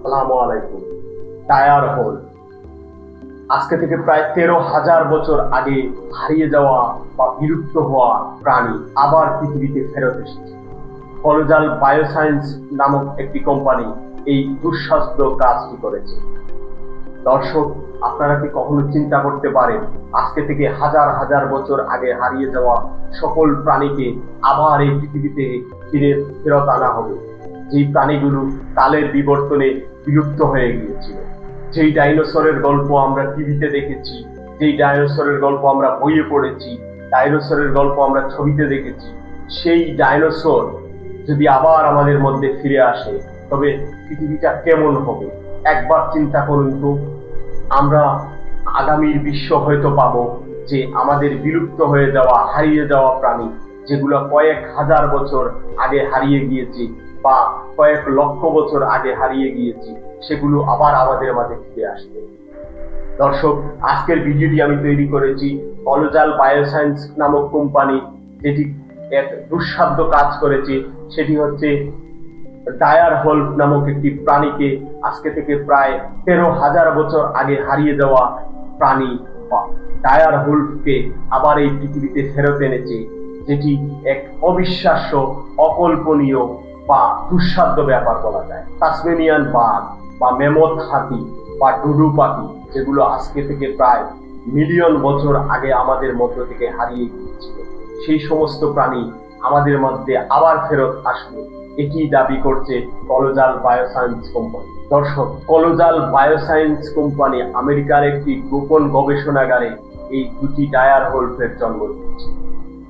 আসসালামু আলাইকুম। Tyre whole আজকে থেকে প্রায় 13,000 বছর আগে হারিয়ে যাওয়া বা বিলুপ্ত হওয়া প্রাণী আবার পৃথিবীতে ফেরত এসেছে। কলোজাল বায়োসায়েন্স নামক একটি কোম্পানি এই দুঃসাধ্য কাজটি করেছে। দর্শক, আপনারা কি কখনো চিন্তা করতে পারেন আজকে থেকে হাজার হাজার বছর আগে হারিয়ে যাওয়া সকল প্রাণীকে আবার এই পৃথিবীতে ফেরত আনা হবে? যেই প্রাণীগুলো কালের বিবর্তনে বিলুপ্ত হয়ে গিয়েছিল, যেই ডাইনোসরের গল্প আমরা টিভিতে দেখেছি, যেই ডাইনোসরের গল্প আমরা বইয়ে পড়েছি, ডাইনোসরের গল্প আমরা ছবিতে দেখেছি, সেই ডাইনোসর যদি আবার আমাদের মধ্যে ফিরে আসে তবে পৃথিবীটা কেমন হবে? একবার চিন্তা করুন তো। আমরা আগামীর বিশ্ব হয়তো পাবো যে আমাদের বিলুপ্ত হয়ে যাওয়া, হারিয়ে যাওয়া প্রাণী যেগুলো কয়েক হাজার বছর আগে হারিয়ে গিয়েছে বা কয়েক লক্ষ বছর আগে হারিয়ে গিয়েছি, সেগুলো আবার আমাদের মাঝে ফিরে আসবে। দর্শক, আজকের ভিডিওটি আমি তৈরি করেছি কলোজাল বায়োসায়েন্স নামক কোম্পানি যেটি এক দুঃসাধ্য কাজ করেছে। সেটি হচ্ছে টায়ার হোল নামক একটি প্রাণীকে আজকে থেকে প্রায় 13,000 বছর আগে হারিয়ে যাওয়া প্রাণী টায়ার হোলকে আবার এই পৃথিবীতে ফেরত এনেছে, যেটি এক অবিশ্বাস্য, অকল্পনীয় বা দুঃসাধ্য ব্যাপার বলা যায়। তাসমানিয়ান বাঘ বা ম্যামথ হাতি বা ডুডু পাখি, যেগুলো আজকে থেকে প্রায় মিলিয়ন বছর আগে আমাদের মধ্য থেকে হারিয়ে গিয়েছিল, সেই সমস্ত প্রাণী আমাদের মধ্যে আবার ফেরত আসবে, এটি দাবি করছে কলোজাল বায়োসায়েন্স কোম্পানি। দর্শক, কলোজাল বায়োসায়েন্স কোম্পানি আমেরিকার একটি গোপন গবেষণাগারে এই দুটি টায়ার হোলফের জন্ম দিয়েছে,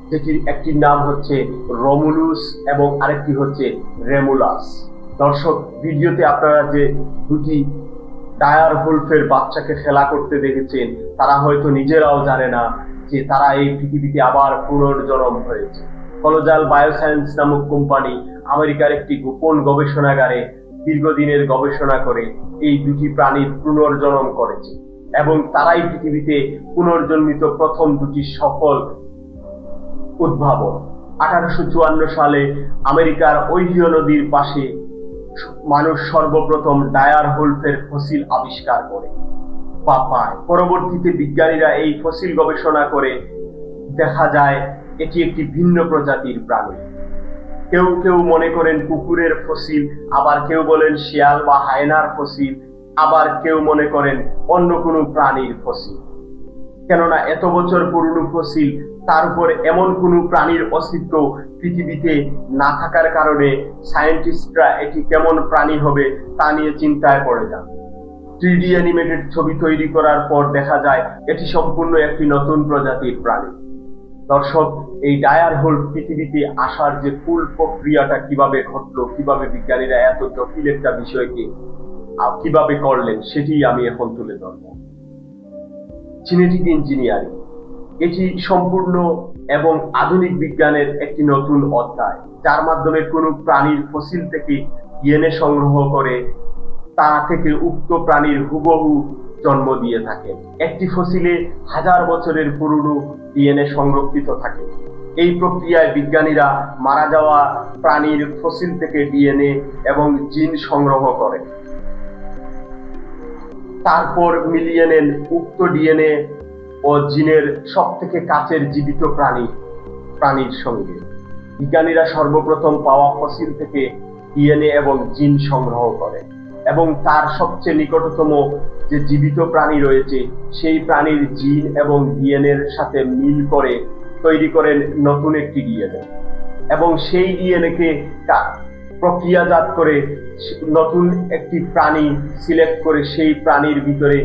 যেটির একটির নাম হচ্ছে রোমুলুস এবং আরেকটি হচ্ছে রেমুলাস। দর্শক, ভিডিওতে আপনারা যে দুটি টায়ার হোলফের বাচ্চাকে খেলা করতে দেখেছেন, তারা হয়তো নিজেরাও জানে না যে তারা এই পৃথিবীতে আবার পুনর্জন্ম হয়েছে। কলোজাল বায়োসায়েন্স নামক কোম্পানি আমেরিকার একটি গোপন গবেষণাগারে দীর্ঘদিনের গবেষণা করে এই দুটি প্রাণীর পুনর্জন্ম করেছে এবং তারাই পৃথিবীতে পুনর্জন্মিত প্রথম দুটি সফল উদ্ভাবন। 1854 সালে আমেরিকার ওহিও নদীর পাশে মানুষ সর্বপ্রথম টায়ার হোলফের ফসিল আবিষ্কার করে বা পায়। পরবর্তীতে বিজ্ঞানীরা এই ফসিল গবেষণা করে দেখা যায় এটি একটি ভিন্ন প্রজাতির প্রাণী। কেউ কেউ মনে করেন কুকুরের ফসিল, আবার কেউ বলেন শিয়াল বা হায়নার ফসিল, আবার কেউ মনে করেন অন্য কোনো প্রাণীর ফসিল। কেননা এত বছর পুরনো ফসিল, তার উপর এমন কোনো প্রাণীর অস্তিত্ব পৃথিবীতে না থাকার কারণে সায়েন্টিস্টরা এটি কেমন প্রাণী হবে তা নিয়ে চিন্তায় পড়ে যান। 3D অ্যানিমেটেড ছবি তৈরি করার পর দেখা যায় এটি সম্পূর্ণ একটি নতুন প্রজাতির প্রাণী। দর্শক, এই টায়ার হোল পৃথিবীতে আসার যে ফুল প্রক্রিয়াটা কিভাবে ঘটলো, কিভাবে বিজ্ঞানীরা এত জটিল একটা বিষয়কে কিভাবে করলেন, সেটি আমি এখন তুলে ধরব। জেনেটিক ইঞ্জিনিয়ারিং এটি সম্পূর্ণ এবং আধুনিক বিজ্ঞানের একটি নতুন অধ্যায়, যার মাধ্যমে কোনো প্রাণীর ফসিল থেকে ডিএনএ সংগ্রহ করে তা থেকে উক্ত প্রাণীর হুবহু জন্ম দিয়ে থাকেন। একটি ফসিলে হাজার বছরের পুরনো ডিএনএ সংরক্ষিত থাকে। এই প্রক্রিয়ায় বিজ্ঞানীরা মারা যাওয়া প্রাণীর ফসিল থেকে ডিএনএ এবং জিন সংগ্রহ করে, তারপর মিলিয়ে নেন উক্ত ডিএনএ ও জিনের সব থেকে কাছের জীবিত প্রাণীর সঙ্গে। বিজ্ঞানীরা সর্বপ্রথম পাওয়া ফসিল থেকে ডিএনএ এবং জিন সংগ্রহ করে এবং তার সবচেয়ে নিকটতম যে জীবিত প্রাণী রয়েছে সেই প্রাণীর জিন এবং ডিএনএর সাথে মিল করে তৈরি করেন নতুন একটি ডিএনএ এবং সেই ডিএনএ-কে প্রক্রিয়াজাত করে নতুন একটি প্রাণী সিলেক্ট করে সেই প্রাণীর ভিতরে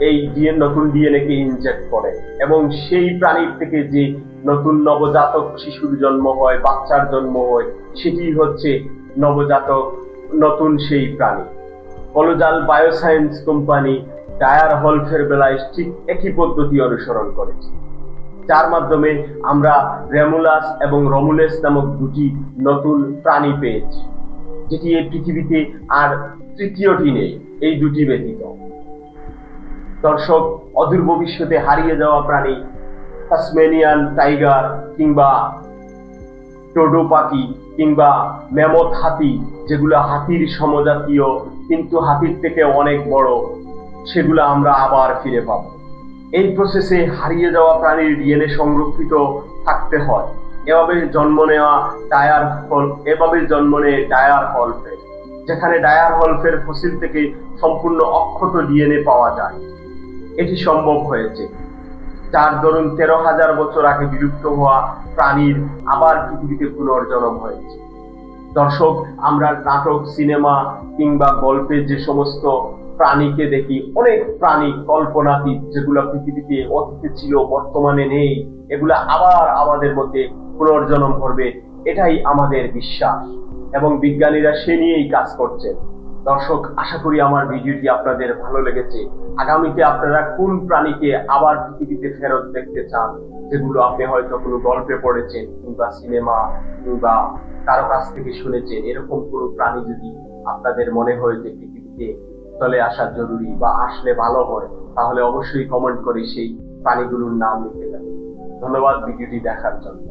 এই নতুন ডিএনএ-কে ইনজেক্ট করে এবং সেই প্রাণীর থেকে যে নতুন নবজাতক শিশুর জন্ম হয়, বাচ্চার জন্ম হয়, সেটি হচ্ছে নবজাতক নতুন সেই প্রাণী। কলোজাল বায়োসায়েন্স কোম্পানি টায়ার হোলফের বেলায় ঠিক একই পদ্ধতি অনুসরণ করেছে, যার মাধ্যমে আমরা রেমুলাস এবং রোমুলাস নামক দুটি নতুন প্রাণী পেয়েছি, যেটি এই পৃথিবীতে আর তৃতীয়টি নেই এই দুটি ব্যতীত। দর্শক, অদূর ভবিষ্যতে হারিয়ে যাওয়া প্রাণী তাসমানিয়ান টাইগার কিংবা ডোডো পাখি কিংবা ম্যামথ হাতি, যেগুলো হাতির সমজাতীয় কিন্তু হাতির থেকে অনেক বড়, সেগুলো আমরা আবার ফিরে পাবো। এই প্রসেসে হারিয়ে যাওয়া প্রাণীর ডিএনএ সংরক্ষিত থাকতে হয়। এভাবে জন্ম নেয় ডায়ার হলফের, যেখানে ডায়ার হলফের ফসিল থেকে সম্পূর্ণ অক্ষত ডিএনএ পাওয়া যায়। এটি সম্ভব হয়েছে, যার দরুন 13,000 বছর আগে বিলুপ্ত হওয়া প্রাণীর আবার পৃথিবীতে পুনর্জন্ম হয়েছে। দর্শক, আমরা নাটক, সিনেমা কিংবা গল্পে যে সমস্ত প্রাণীকে দেখি, অনেক প্রাণী কল্পনাতীত, যেগুলো পৃথিবীতে অতীতে ছিল, বর্তমানে নেই, এগুলা আবার আমাদের মধ্যে পুনর্জন্ম করবে, এটাই আমাদের বিশ্বাস এবং বিজ্ঞানীরা সে নিয়েই কাজ করছেন। দর্শক, আশা করি আমার ভিডিওটি আপনাদের ভালো লেগেছে। আগামীতে আপনারা কোন প্রাণীকে আবার পৃথিবীতে ফেরত দেখতে চান, যেগুলো আপনি হয়তো কোনো গল্পে পড়েছেন কিংবা সিনেমা কিংবা কারো কাছ থেকে শুনেছেন, এরকম কোনো প্রাণী যদি আপনাদের মনে হয় যে পৃথিবীতে চলে আসা জরুরি বা আসলে ভালো হয়, তাহলে অবশ্যই কমেন্ট করে সেই প্রাণীগুলোর নাম লিখে যাবেন। ধন্যবাদ ভিডিওটি দেখার জন্য।